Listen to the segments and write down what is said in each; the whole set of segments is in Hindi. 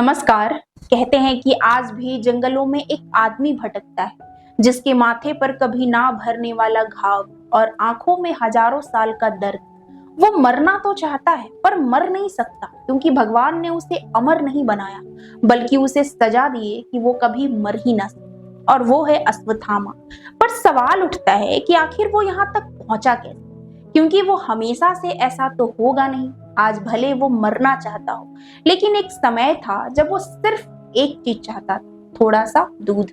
नमस्कार। कहते हैं कि आज भी जंगलों में एक आदमी भटकता है जिसके माथे पर कभी ना भरने वाला घाव और आंखों में हजारों साल का दर्द। वो मरना तो चाहता है पर मर नहीं सकता क्योंकि भगवान ने उसे अमर नहीं बनाया बल्कि उसे सजा दिए कि वो कभी मर ही ना सके। और वो है अश्वत्थामा। पर सवाल उठता है कि आखिर वो यहाँ तक पहुंचा कैसे, क्योंकि वो हमेशा से ऐसा तो होगा नहीं। आज भले वो मरना चाहता हो, लेकिन एक समय था जब वो सिर्फ एक चीज चाहता था, थोड़ा सा दूध।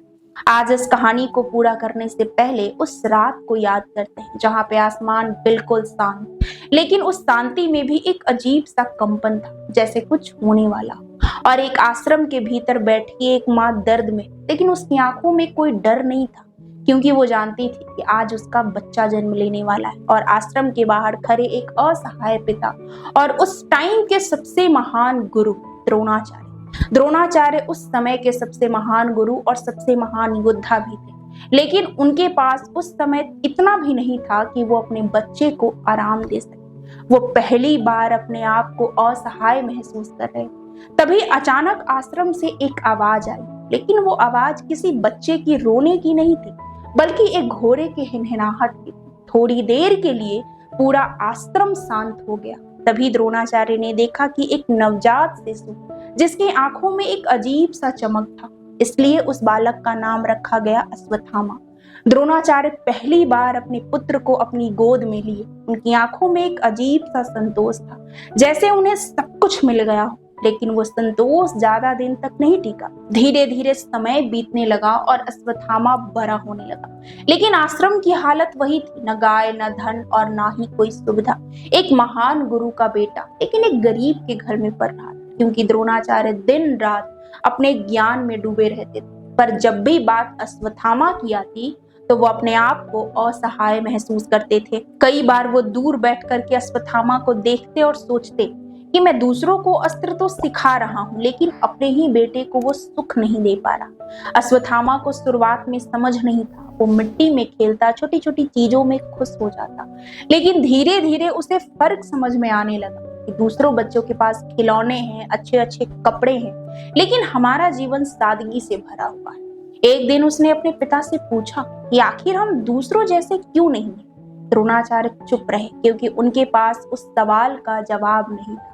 आज इस कहानी को पूरा करने से पहले उस रात को याद करते हैं जहां पे आसमान बिल्कुल शांत, लेकिन उस शांति में भी एक अजीब सा कंपन था, जैसे कुछ होने वाला। और एक आश्रम के भीतर बैठी एक माँ दर्द में, लेकिन उसकी आंखों में कोई डर नहीं था, क्योंकि वो जानती थी कि आज उसका बच्चा जन्म लेने वाला है। और आश्रम के बाहर खड़े एक असहाय पिता और उस टाइम के सबसे महान गुरु द्रोणाचार्य। द्रोणाचार्य उस समय के सबसे महान गुरु और सबसे महान योद्धा भी थे, लेकिन उनके पास उस समय इतना भी नहीं था कि वो अपने बच्चे को आराम दे सके। वो पहली बार अपने आप को असहाय महसूस कर रहे थे। तभी अचानक आश्रम से एक आवाज आई, लेकिन वो आवाज किसी बच्चे की रोने की नहीं थी, बल्कि एक घोड़े के हिनहिनाहट की। थोड़ी देर के लिए पूरा आश्रम शांत हो गया। तभी द्रोणाचार्य ने देखा कि एक नवजात शिशु जिसकी आंखों में एक अजीब सा चमक था, इसलिए उस बालक का नाम रखा गया अश्वत्थामा। द्रोणाचार्य पहली बार अपने पुत्र को अपनी गोद में लिए। उनकी आंखों में एक अजीब सा संतोष था, जैसे उन्हें सब कुछ मिल गया हो। लेकिन वो संतोष ज्यादा दिन तक नहीं टिका। धीरे धीरे समय बीतने लगा और अश्वत्थामा बड़ा होने लगा, लेकिन आश्रम की हालत वही थी, न गाय न धन और ना ही कोई सुविधा। एक महान गुरु का बेटा लेकिन एक गरीब के घर में पल रहा था, क्योंकि द्रोणाचार्य दिन रात अपने ज्ञान में डूबे रहते थे। पर जब भी बात अश्वत्थामा की आती तो वो अपने आप को असहाय महसूस करते थे। कई बार वो दूर बैठ करके अश्वत्थामा को देखते और सोचते कि मैं दूसरों को अस्त्र तो सिखा रहा हूँ, लेकिन अपने ही बेटे को वो सुख नहीं दे पा रहा। अश्वत्थामा को शुरुआत में समझ नहीं था। वो मिट्टी में खेलता, छोटी छोटी चीजों में खुश हो जाता, लेकिन धीरे धीरे उसे फर्क समझ में आने लगा कि दूसरों बच्चों के पास खिलौने हैं, अच्छे अच्छे कपड़े हैं, लेकिन हमारा जीवन सादगी से भरा हुआ है। एक दिन उसने अपने पिता से पूछा कि आखिर हम दूसरों जैसे क्यों नहीं हैं? द्रोणाचार्य चुप रहे, क्योंकि उनके पास उस सवाल का जवाब नहीं था।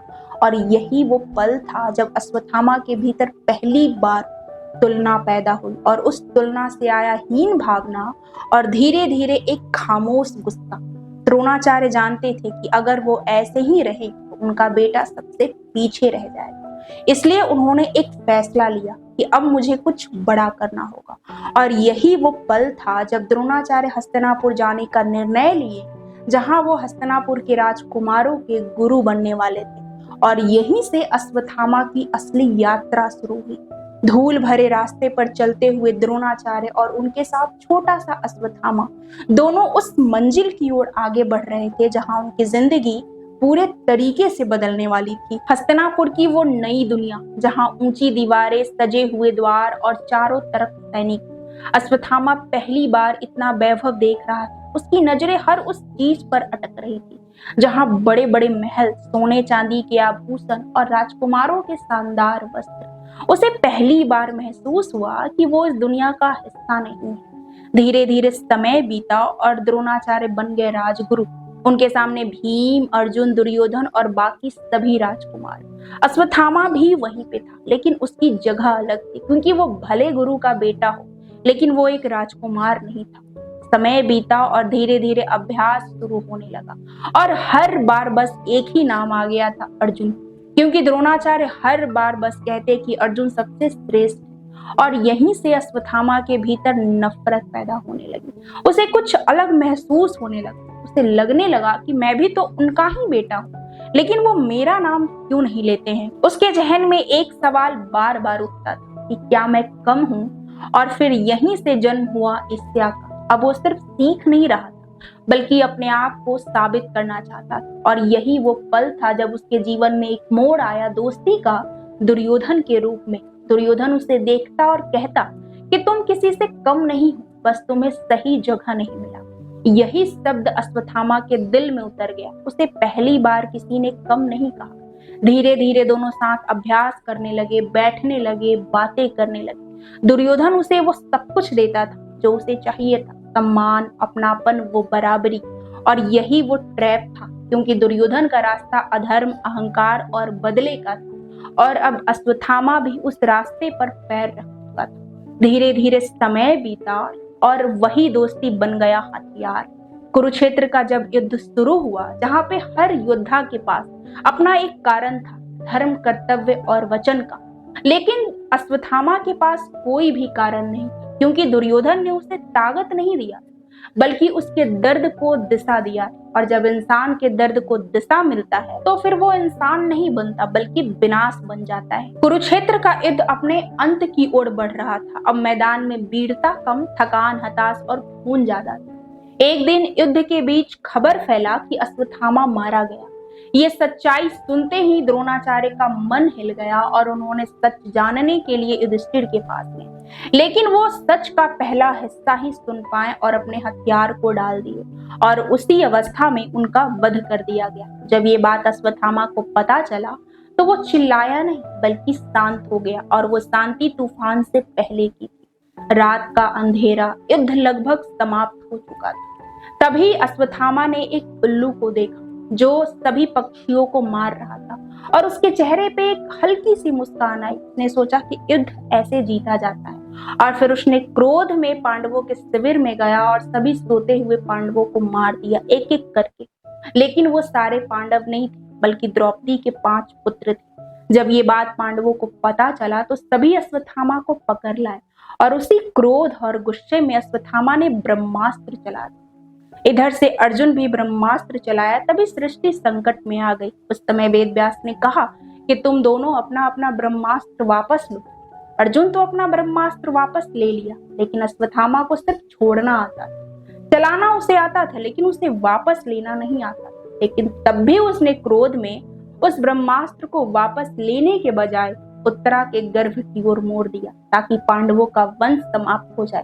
और यही वो पल था जब अश्वत्थामा के भीतर पहली बार तुलना पैदा हुई, और उस तुलना से आया हीन भावना और धीरे धीरे एक खामोश गुस्सा। द्रोणाचार्य जानते थे कि अगर वो ऐसे ही रहे तो उनका बेटा सबसे पीछे रह जाएगा। इसलिए उन्होंने एक फैसला लिया कि अब मुझे कुछ बड़ा करना होगा। और यही वो पल था जब द्रोणाचार्य हस्तिनापुर जाने का निर्णय लिए, जहां वो हस्तिनापुर के राजकुमारों के गुरु बनने वाले थे। और यहीं से अश्वत्थामा की असली यात्रा शुरू हुई। धूल भरे रास्ते पर चलते हुए द्रोणाचार्य और उनके साथ छोटा सा अश्वत्थामा दोनों उस मंजिल की ओर आगे बढ़ रहे थे जहां उनकी जिंदगी पूरे तरीके से बदलने वाली थी। हस्तिनापुर की वो नई दुनिया जहां ऊंची दीवारें, सजे हुए द्वार और चारों तरफ सैनिक। अश्वत्थामा पहली बार इतना वैभव देख रहा था। उसकी नजरें हर उस चीज पर अटक रही थी जहां बड़े बड़े महल, सोने चांदी के आभूषण और राजकुमारों के शानदार वस्त्र। उसे पहली बार महसूस हुआ कि वो इस दुनिया का हिस्सा नहीं है। धीरे धीरे समय बीता और द्रोणाचार्य बन गए राजगुरु। उनके सामने भीम, अर्जुन, दुर्योधन और बाकी सभी राजकुमार। अश्वत्थामा भी वहीं पे था, लेकिन उसकी जगह अलग थी, क्योंकि वो भले गुरु का बेटा हो, लेकिन वो एक राजकुमार नहीं था। समय बीता और धीरे धीरे अभ्यास शुरू होने लगा, और हर बार बस एक ही नाम आ गया था, अर्जुन। क्योंकि द्रोणाचार्य हर बार बस कहते कि अर्जुन सबसे श्रेष्ठ है। और यहीं से अश्वत्थामा के भीतर नफरत पैदा होने लगी। उसे कुछ अलग महसूस होने लगा। उसे लगने लगा कि मैं भी तो उनका ही बेटा हूँ, लेकिन वो मेरा नाम क्यों नहीं लेते हैं। उसके जहन में एक सवाल बार बार उठता था कि क्या मैं कम हूँ। और फिर यहीं से जन्म हुआ ईर्ष्या का। अब वो सिर्फ सीख नहीं रहा था, बल्कि अपने आप को साबित करना चाहता था। और यही वो पल था जब उसके जीवन में एक मोड़ आया, दोस्ती का, दुर्योधन के रूप में। दुर्योधन उसे देखता और कहता कि तुम किसी से कम नहीं हो, बस तुम्हें सही जगह नहीं मिला। यही शब्द अश्वत्थामा के दिल में उतर गया। उसे पहली बार किसी ने कम नहीं कहा, धीरे धीरे दोनों साथ अभ्यास करने लगे, बैठने लगे, बातें करने लगे। दुर्योधन उसे वो सब कुछ देता था जो उसे चाहिए था, सम्मान, अपनापन, वो बराबरी। और यही वो ट्रैप था, क्योंकि दुर्योधन का रास्ता अधर्म, अहंकार और बदले का था, और अब अश्वत्थामा भी उस रास्ते पर पैर रख चुका था। धीरे धीरे समय बीता और वही दोस्ती बन गया हथियार। कुरुक्षेत्र का जब युद्ध शुरू हुआ, जहां पे हर योद्धा के पास अपना एक कारण था, धर्म, कर्तव्य और वचन का, लेकिन अश्वत्थामा के पास कोई भी कारण नहीं, क्योंकि दुर्योधन ने उसे ताकत नहीं दिया, बल्कि उसके दर्द को दिशा दिया। और जब इंसान के दर्द को दिशा मिलता है तो फिर वो इंसान नहीं बनता, बल्कि विनाश बन जाता है। कुरुक्षेत्र का युद्ध अपने अंत की ओर बढ़ रहा था। अब मैदान में वीरता कम, थकान, हताश और खून ज्यादा था। एक दिन युद्ध के बीच खबर फैला कि अश्वत्थामा मारा गया। ये सच्चाई सुनते ही द्रोणाचार्य का मन हिल गया और उन्होंने सच जानने के लिए युधिष्ठिर के पास गए, लेकिन वो सच का पहला हिस्सा ही सुन पाए और अपने हथियार को डाल दिए, और उसी अवस्था में उनका वध कर दिया गया। जब ये बात अश्वत्थामा को पता चला तो वो चिल्लाया नहीं, बल्कि शांत हो गया, और वो शांति तूफान से पहले की थी। रात का अंधेरा, युद्ध लगभग समाप्त हो चुका था। तभी अश्वत्थामा ने एक उल्लू को देखा जो सभी पक्षियों को मार रहा था, और उसके चेहरे पे एक हल्की सी मुस्कान आई। उसने सोचा कि युद्ध ऐसे जीता जाता है, और फिर उसने क्रोध में पांडवों के शिविर में गया और सभी सोते हुए पांडवों को मार दिया, एक एक करके। लेकिन वो सारे पांडव नहीं थे, बल्कि द्रौपदी के 5 पुत्र थे। जब ये बात पांडवों को पता चला तो सभी अश्वत्थामा को पकड़ लाए, और उसी क्रोध और गुस्से में अश्वत्थामा ने ब्रह्मास्त्र चला दिया। इधर से अर्जुन भी ब्रह्मास्त्र चलाया। तभी सृष्टि संकट में आ गई। उस समय वेद व्यास ने कहा कि तुम दोनों अपना अपना ब्रह्मास्त्र वापस लो। अर्जुन तो अपना ब्रह्मास्त्र वापस ले लिया, लेकिन अश्वत्थामा को सिर्फ छोड़ना आता था। चलाना उसे आता था, लेकिन उसे वापस लेना नहीं आता। लेकिन तब भी उसने क्रोध में उस ब्रह्मास्त्र को वापस लेने के बजाय उत्तरा के गर्भ की ओर मोड़ दिया, ताकि पांडवों का वंश समाप्त हो जाए,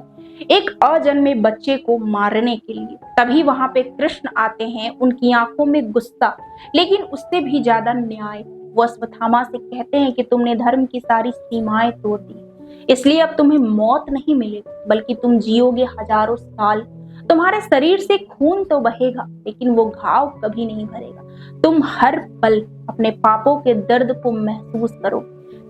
एक अजन्मे बच्चे को मारने के लिए। तभी वहां पे कृष्ण आते हैं, उनकी आंखों में गुस्सा, लेकिन उससे भी ज्यादा न्याय। वो अश्वत्थामा से कहते हैं कि तुमने धर्म की सारी सीमाएं तोड़ दी, इसलिए अब तुम्हें मौत नहीं मिलेगी, बल्कि तुम जियोगे हजारों साल। तुम्हारे शरीर से खून तो बहेगा, लेकिन वो घाव कभी नहीं भरेगा। तुम हर पल अपने पापों के दर्द को महसूस करो।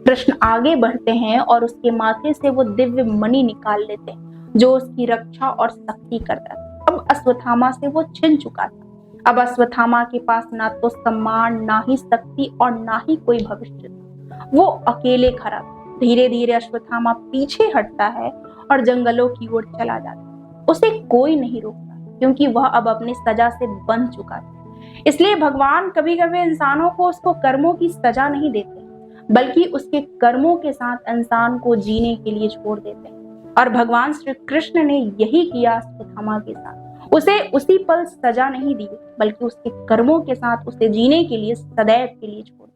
कृष्ण आगे बढ़ते हैं और उसके माथे से वो दिव्य मणि निकाल लेते हैं, जो उसकी रक्षा और शक्ति करता था। अब अश्वत्थामा से वो छिन चुका था। अब अश्वत्थामा के पास ना तो सम्मान, ना ही शक्ति और ना ही कोई भविष्य था। वो अकेले खड़ा था। धीरे धीरे अश्वत्थामा पीछे हटता है और जंगलों की ओर चला जाता है। उसे कोई नहीं रोकता, क्योंकि वह अब अपनी सजा से बंध चुका था। इसलिए भगवान कभी कभी इंसानों को उसको कर्मों की सजा नहीं देते, बल्कि उसके कर्मों के साथ इंसान को जीने के लिए छोड़ देते हैं। और भगवान श्री कृष्ण ने यही किया अश्वत्थामा के साथ। उसे उसी पल सजा नहीं दी, बल्कि उसके कर्मों के साथ उसे जीने के लिए सदैव के लिए छोड़ दिया।